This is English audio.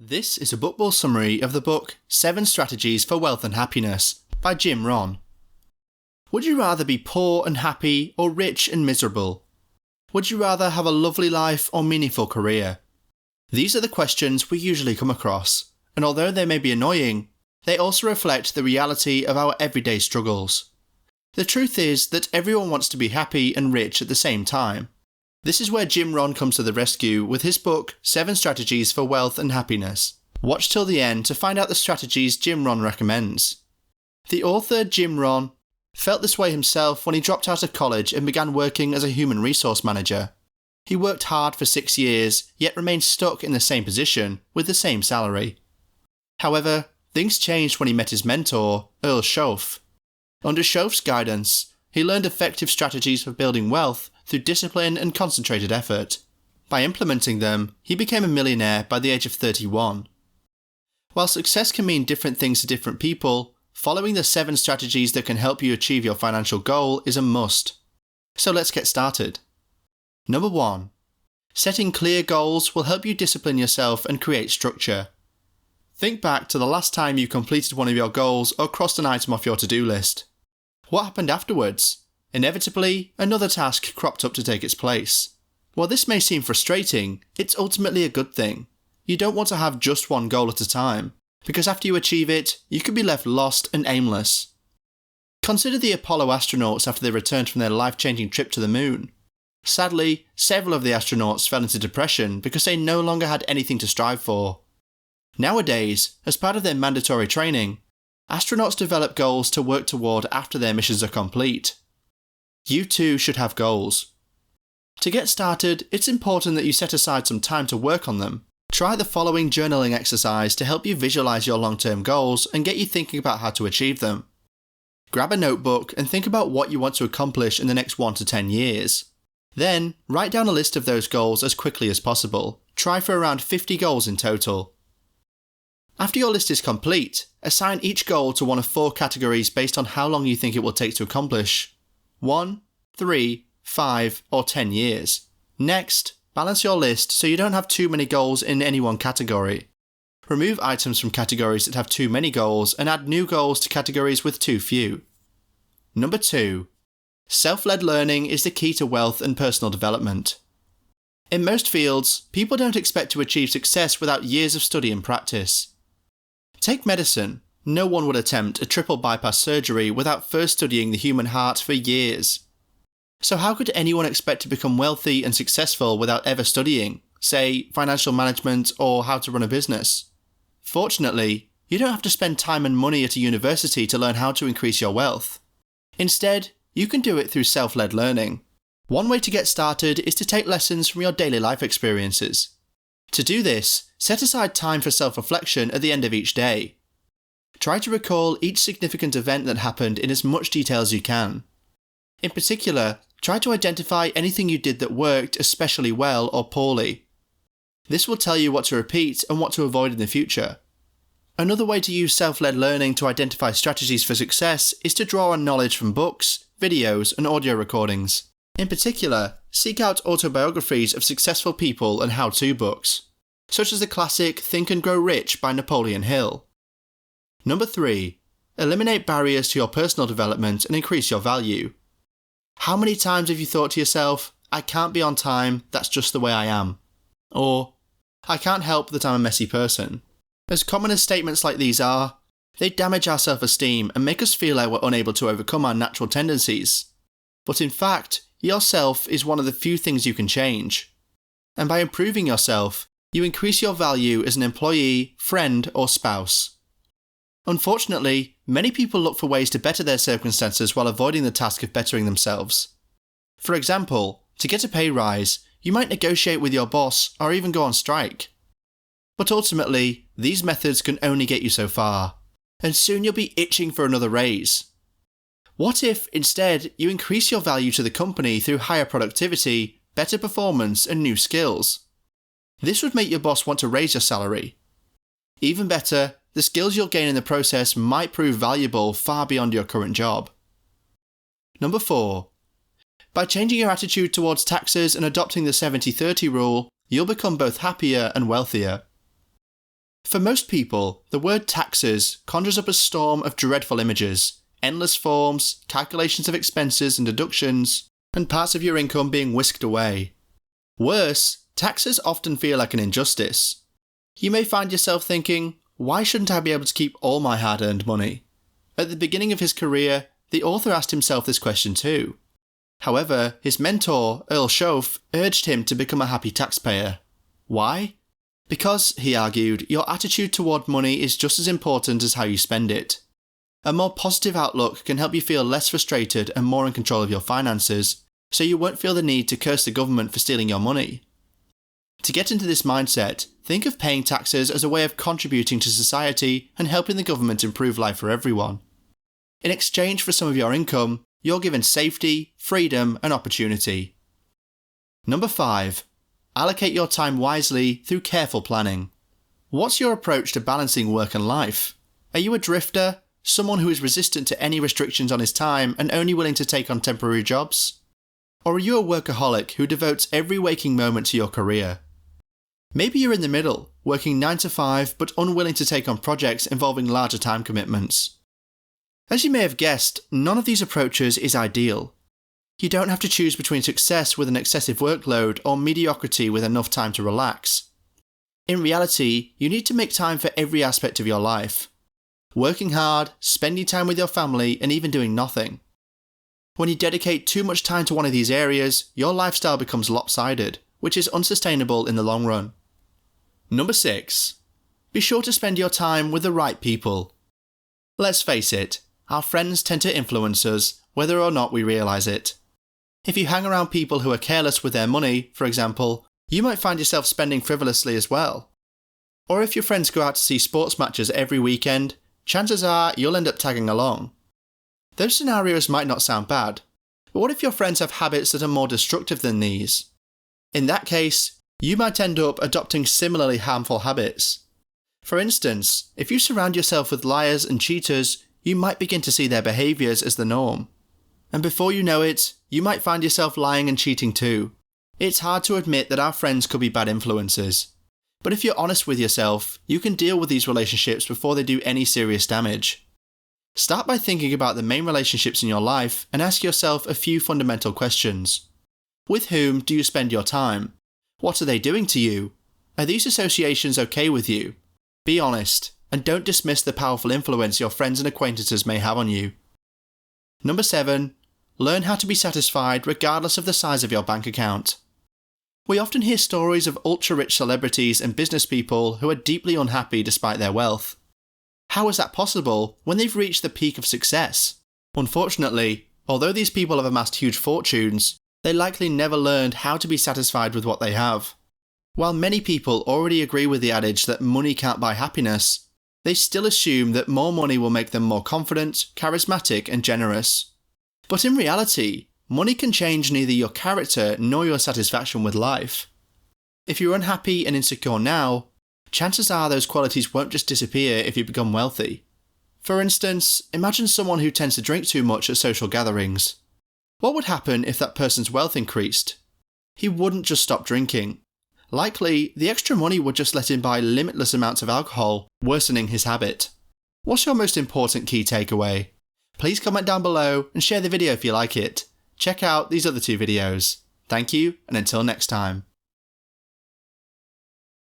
This is a book ball summary of the book 7 Strategies for Wealth and Happiness by Jim Rohn. Would you rather be poor and happy or rich and miserable? Would you rather have a lovely life or meaningful career? These are the questions we usually come across, and although they may be annoying, they also reflect the reality of our everyday struggles. The truth is that everyone wants to be happy and rich at the same time. This is where Jim Rohn comes to the rescue with his book 7 Strategies for Wealth and Happiness. Watch till the end to find out the strategies Jim Rohn recommends. The author, Jim Rohn, felt this way himself when he dropped out of college and began working as a human resource manager. He worked hard for 6 years, yet remained stuck in the same position with the same salary. However, things changed when he met his mentor, Earl Shoaff. Under Shoaff's guidance, he learned effective strategies for building wealth through discipline and concentrated effort. By implementing them, he became a millionaire by the age of 31. While success can mean different things to different people, following the 7 strategies that can help you achieve your financial goal is a must. So let's get started. Number 1. Setting clear goals will help you discipline yourself and create structure. Think back to the last time you completed one of your goals or crossed an item off your to-do list. What happened afterwards? Inevitably, another task cropped up to take its place. While this may seem frustrating, it's ultimately a good thing. You don't want to have just one goal at a time, because after you achieve it, you could be left lost and aimless. Consider the Apollo astronauts after they returned from their life-changing trip to the moon. Sadly, several of the astronauts fell into depression because they no longer had anything to strive for. Nowadays, as part of their mandatory training, astronauts develop goals to work toward after their missions are complete. You too should have goals. To get started, it's important that you set aside some time to work on them. Try the following journaling exercise to help you visualize your long-term goals and get you thinking about how to achieve them. Grab a notebook and think about what you want to accomplish in the next 1 to 10 years. Then, write down a list of those goals as quickly as possible. Try for around 50 goals in total. After your list is complete, assign each goal to one of 4 categories based on how long you think it will take to accomplish. 1, 3, 5, or 10 years. Next, balance your list so you don't have too many goals in any one category. Remove items from categories that have too many goals and add new goals to categories with too few. Number 2. Self-led learning is the key to wealth and personal development. In most fields, people don't expect to achieve success without years of study and practice. Take medicine. No one would attempt a triple bypass surgery without first studying the human heart for years. So how could anyone expect to become wealthy and successful without ever studying, say, financial management or how to run a business? Fortunately, you don't have to spend time and money at a university to learn how to increase your wealth. Instead, you can do it through self-led learning. One way to get started is to take lessons from your daily life experiences. To do this, set aside time for self-reflection at the end of each day. Try to recall each significant event that happened in as much detail as you can. In particular, try to identify anything you did that worked especially well or poorly. This will tell you what to repeat and what to avoid in the future. Another way to use self-led learning to identify strategies for success is to draw on knowledge from books, videos, and audio recordings. In particular, seek out autobiographies of successful people and how-to books, such as the classic Think and Grow Rich by Napoleon Hill. Number 3. Eliminate barriers to your personal development and increase your value. How many times have you thought to yourself, I can't be on time, that's just the way I am? Or, I can't help that I'm a messy person. As common as statements like these are, they damage our self-esteem and make us feel like we're unable to overcome our natural tendencies. But in fact, yourself is one of the few things you can change. And by improving yourself, you increase your value as an employee, friend, or spouse. Unfortunately, many people look for ways to better their circumstances while avoiding the task of bettering themselves. For example, to get a pay rise, you might negotiate with your boss or even go on strike. But ultimately, these methods can only get you so far, and soon you'll be itching for another raise. What if, instead, you increase your value to the company through higher productivity, better performance, and new skills? This would make your boss want to raise your salary. Even better, the skills you'll gain in the process might prove valuable far beyond your current job. Number 4. By changing your attitude towards taxes and adopting the 70-30 rule, you'll become both happier and wealthier. For most people, the word taxes conjures up a storm of dreadful images, endless forms, calculations of expenses and deductions, and parts of your income being whisked away. Worse, taxes often feel like an injustice. You may find yourself thinking, why shouldn't I be able to keep all my hard-earned money? At the beginning of his career, the author asked himself this question too. However, his mentor, Earl Schoaf, urged him to become a happy taxpayer. Why? Because, he argued, your attitude toward money is just as important as how you spend it. A more positive outlook can help you feel less frustrated and more in control of your finances, so you won't feel the need to curse the government for stealing your money. To get into this mindset, think of paying taxes as a way of contributing to society and helping the government improve life for everyone. In exchange for some of your income, you're given safety, freedom, and opportunity. Number 5. Allocate your time wisely through careful planning. What's your approach to balancing work and life? Are you a drifter, someone who is resistant to any restrictions on his time and only willing to take on temporary jobs? Or are you a workaholic who devotes every waking moment to your career? Maybe you're in the middle, working 9 to 5 but unwilling to take on projects involving larger time commitments. As you may have guessed, none of these approaches is ideal. You don't have to choose between success with an excessive workload or mediocrity with enough time to relax. In reality, you need to make time for every aspect of your life. Working hard, spending time with your family, and even doing nothing. When you dedicate too much time to one of these areas, your lifestyle becomes lopsided, which is unsustainable in the long run. Number 6. Be sure to spend your time with the right people. Let's face it, our friends tend to influence us, whether or not we realise it. If you hang around people who are careless with their money, for example, you might find yourself spending frivolously as well. Or if your friends go out to see sports matches every weekend, chances are you'll end up tagging along. Those scenarios might not sound bad, but what if your friends have habits that are more destructive than these? In that case, you might end up adopting similarly harmful habits. For instance, if you surround yourself with liars and cheaters, you might begin to see their behaviours as the norm. And before you know it, you might find yourself lying and cheating too. It's hard to admit that our friends could be bad influences. But if you're honest with yourself, you can deal with these relationships before they do any serious damage. Start by thinking about the main relationships in your life and ask yourself a few fundamental questions. With whom do you spend your time? What are they doing to you? Are these associations okay with you? Be honest, and don't dismiss the powerful influence your friends and acquaintances may have on you. Number 7. Learn how to be satisfied regardless of the size of your bank account. We often hear stories of ultra-rich celebrities and business people who are deeply unhappy despite their wealth. How is that possible when they've reached the peak of success? Unfortunately, although these people have amassed huge fortunes, they likely never learned how to be satisfied with what they have. While many people already agree with the adage that money can't buy happiness, they still assume that more money will make them more confident, charismatic, and generous. But in reality, money can change neither your character nor your satisfaction with life. If you're unhappy and insecure now, chances are those qualities won't just disappear if you become wealthy. For instance, imagine someone who tends to drink too much at social gatherings. What would happen if that person's wealth increased? He wouldn't just stop drinking. Likely, the extra money would just let him buy limitless amounts of alcohol, worsening his habit. What's your most important key takeaway? Please comment down below and share the video if you like it. Check out these other 2 videos. Thank you, and until next time.